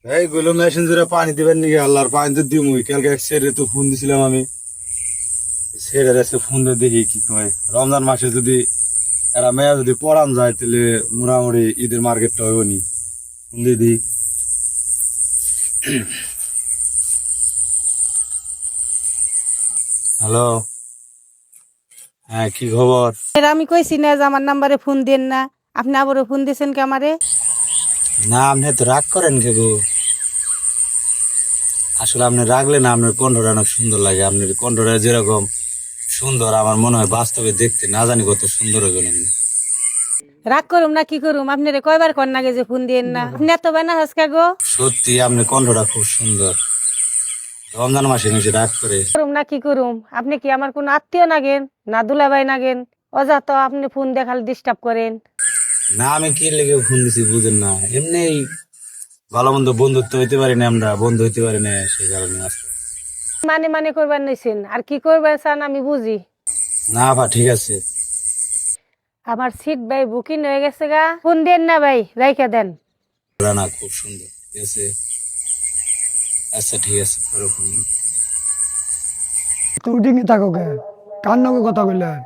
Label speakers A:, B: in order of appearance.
A: এইগুলো মেশিন জুড়ে পানি দিবেন নাকি? আল্লাহর পানি তো দিমুই। কালকে এক ছেড়ে তো ফোন দিছিলাম আমি, ছেড়ে এসে ফোন দিয়ে দেখি কি কয়। রমজান মাসে যদি এরা মেয়া যদি পড়ান যায় তাহলে মোটামুটি ঈদের মার্কেটটা হইব নি। ফোন দিয়ে দিই। হ্যালো, হ্যাঁ কি খবর?
B: আমি কইছি না যে আমার নাম্বারে ফোন দেন না, আপনি আবারও ফোন দিয়েছেন কে আমারে?
A: না আপনি তো রাগ করেন কে গো? আসলে আপনি রাগলে না, আপনার কণ্ঠটা অনেক সুন্দর লাগে। আপনার কণ্ঠটা যেরকম সুন্দর, আমার মনে হয় বাস্তবে দেখতে না জানি কত সুন্দর হইবেন আপনি।
B: রাগ করুম না কি করুম, আপনারে কয়বার কর নাগে যে ফোন দেন না, আপনি এত বানা হাসকা গো।
A: সত্যি আপনার কণ্ঠটা খুব সুন্দর। রমজান মাসে নিজে রাগ করে।
B: করুম না কি করুম, আপনি কি আমার কোন আত্মীয় নাগেন না দুলাভাই নাগেন? অযথা তো আপনি ফোন দেখাল ডিস্টার্ব করেন।
A: না আমি কি লেগে ফোন দিছি বুঝেন না, এমনি ভালো মন্দ বন্ধুত্ব হইতে পারি না, আমরা বন্ধু হইতে পারি না, সেই কারণে আসলে।
B: মানে মানে করবার নিছেন, আর কি করবার চান আমি বুঝি।
A: না ভা ঠিক আছে।
B: আমার সিট ভাই বুকিং হয়ে গেছে গা, ফোন দেন না ভাই, রাইখা দেন।
A: রানা খুব সুন্দর, ঠিক আছে। আচ্ছা ঠিক আছে, পরে ফোন।
C: তো উঠিনি থাকো কে? কার নামে কথা কইলেন?